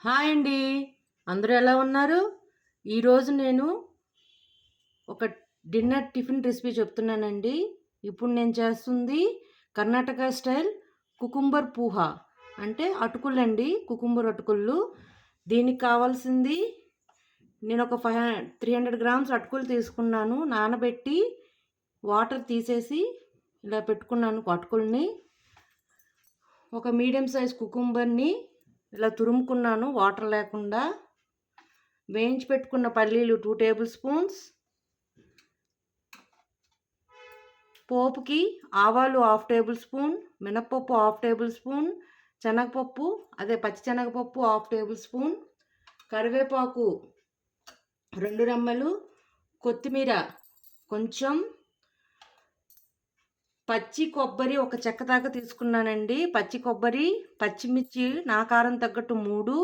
Hi అండి. అందరూ ఎలా ఉన్నారు? ఈరోజు నేను ఒక డిన్నర్ టిఫిన్ రెసిపీ చెప్తున్నానండి. ఇప్పుడు నేను చేస్తుంది కర్ణాటక స్టైల్ కుకుంబర్ పూహా. అంటే అటుకులండి, కుకుంబర్ అటుకులు. దీనికి కావాల్సింది నేను ఒక 300 గ్రామ్స్ అటుకులు తీసుకున్నాను. నానబెట్టి వాటర్ తీసేసి ఇలా పెట్టుకున్నాను అటుకుల్ని. ఒక మీడియం సైజ్ కుకుంబర్ని ఇలా తురుముకున్నాను వాటర్ లేకుండా. వేయించి పెట్టుకున్న పల్లీలు 2 టేబుల్ స్పూన్స్, పోపుకి ఆవాలు 1/2 టేబుల్ స్పూన్, మినపప్పు 1/2 టేబుల్ స్పూన్, శనగపప్పు పచ్చి శనగపప్పు 1/2 టేబుల్ స్పూన్, కరివేపాకు 2 రెమ్మలు, కొత్తిమీర కొంచెం, పచ్చి కొబ్బరి ఒక చెక్క దాకా తీసుకున్నానండి. పచ్చి కొబ్బరి, పచ్చిమిర్చి నా కారం తగ్గట్టు 3,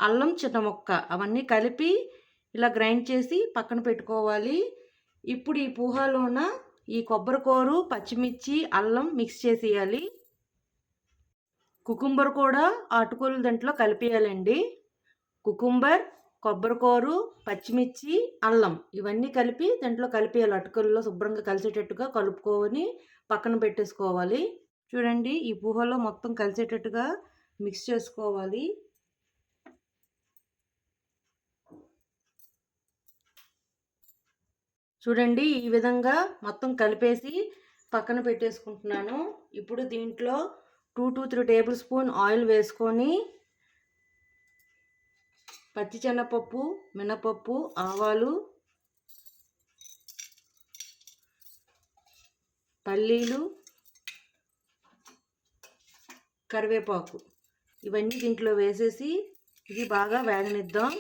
అల్లం చిన్న ముక్క, అవన్నీ కలిపి ఇలా గ్రైండ్ చేసి పక్కన పెట్టుకోవాలి. ఇప్పుడు ఈ పూహాలోన ఈ కొబ్బరి కూరు, పచ్చిమిర్చి, అల్లం మిక్స్ చేసేయాలి. కుకుంబర్ కూడా అటుకులు దాంట్లో కలిపేయాలండి. కుకుంబర్, కొబ్బరికూరు, పచ్చిమిర్చి, అల్లం ఇవన్నీ కలిపి దాంట్లో కలిపేయాలి. అటుకుల్లో శుభ్రంగా కలిసేటట్టుగా కలుపుకొని పక్కన పెట్టేసుకోవాలి. చూడండి, ఈ పూహలో మొత్తం కలిసేటట్టుగా మిక్స్ చేసుకోవాలి. చూడండి, ఈ విధంగా మొత్తం కలిపేసి పక్కన పెట్టేసుకుంటున్నాను. ఇప్పుడు దీంట్లో 2 to 3 టేబుల్ స్పూన్ ఆయిల్ వేసుకొని పచ్చి శనగపప్పు, మినపప్పు, ఆవాలు, పల్లీలు, కరివేపాకు ఇవన్నీ దీంట్లో వేసేసి ఇది బాగా వేగనిద్దాం.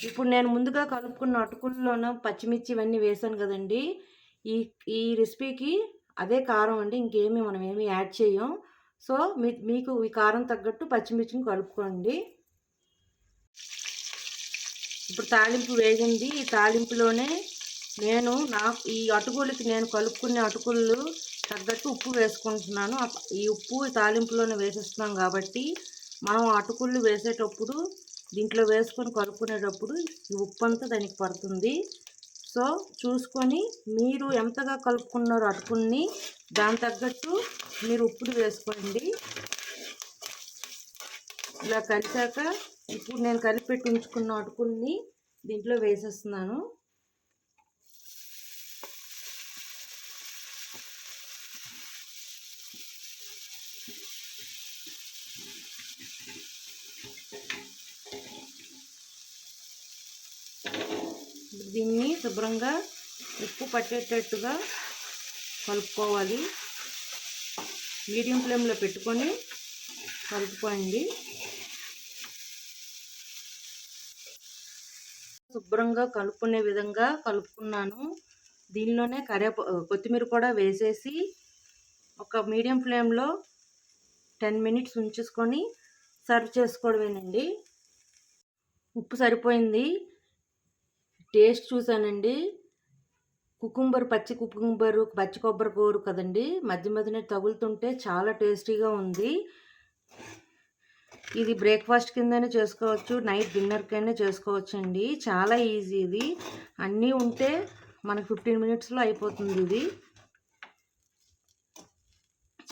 ఇప్పుడు నేను ముందుగా కలుపుకున్న అటుకుల్లోన పచ్చిమిర్చి ఇవన్నీ వేసాను కదండి. ఈ రెసిపీకి అదే కారం అండి, ఇంకేమీ మనం ఏమీ యాడ్ చేయం. సో మీకు ఈ కారం తగ్గట్టు పచ్చిమిర్చిని కలుపుకోండి. ఇప్పుడు తాలింపు వేగింది. ఈ తాలింపులోనే ఈ అటుకులకి నేను కలుపుకునే అటుకులు తగ్గట్టు ఉప్పు వేసుకుంటున్నాను. ఈ ఉప్పు తాలింపులోనే వేసేస్తున్నాం కాబట్టి మనం అటుకులు వేసేటప్పుడు దీంట్లో వేసుకొని కలుపుకునేటప్పుడు ఈ ఉప్పు అంతా దానికి పడుతుంది. సో చూసుకొని మీరు ఎంతగా కలుపుకున్నారో అటుకుల్ని దాని తగ్గట్టు మీరు ఉప్పుని వేసుకోండి. ఇలా కలిసాక ఇప్పుడు నేను కలిపెట్టి ఉంచుకున్న అటుకుల్ని దీంట్లో వేసేస్తున్నాను. దీన్ని శుభ్రంగా ఉప్పు పట్టేటట్టుగా కలుపుకోవాలి. మీడియం ఫ్లేమ్లో పెట్టుకొని కలుపుకోండి. శుభ్రంగా కలుపుకునే విధంగా కలుపుకున్నాను. దీనిలోనే కొత్తిమీర కూడా వేసేసి ఒక మీడియం ఫ్లేమ్లో 10 మినిట్స్ ఉంచేసుకొని సర్వ్ చేసుకోవడమేనండి. ఉప్పు సరిపోయింది. టేస్ట్ చూసానండి. పచ్చి కొబ్బరి కూర కదండి, మధ్య మధ్యనే తగులుతుంటే చాలా టేస్టీగా ఉంది. ఇది బ్రేక్ఫాస్ట్ కిందనే చేసుకోవచ్చు, నైట్ డిన్నర్కైనా చేసుకోవచ్చు అండి. చాలా ఈజీ ఇది. అన్నీ ఉంటే మనకు 15 మినిట్స్లో అయిపోతుంది. ఇది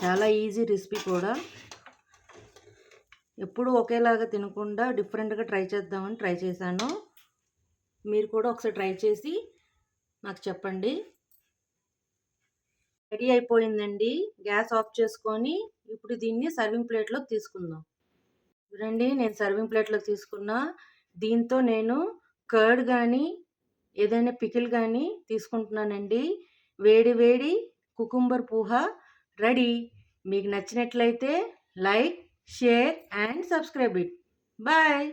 చాలా ఈజీ రెసిపీ కూడా. ఎప్పుడు ఒకేలాగా తినకుండా డిఫరెంట్గా ట్రై చేద్దామని ట్రై చేశాను. మీరు కూడా ఒకసారి ట్రై చేసి నాకు చెప్పండి. రెడీ అయిపోయిందండి. గ్యాస్ ఆఫ్ చేసుకొని ఇప్పుడు దీన్ని సర్వింగ్ ప్లేట్లోకి తీసుకుందాం. చూడండి, నేను సర్వింగ్ ప్లేట్లోకి తీసుకున్నా. దీంతో నేను కర్డ్ కానీ ఏదైనా పికిల్ కానీ తీసుకుంటున్నానండి. వేడి వేడి కుకుంబర్ పూహా రెడీ. మీకు నచ్చినట్లయితే like, share and subscribe it. Bye.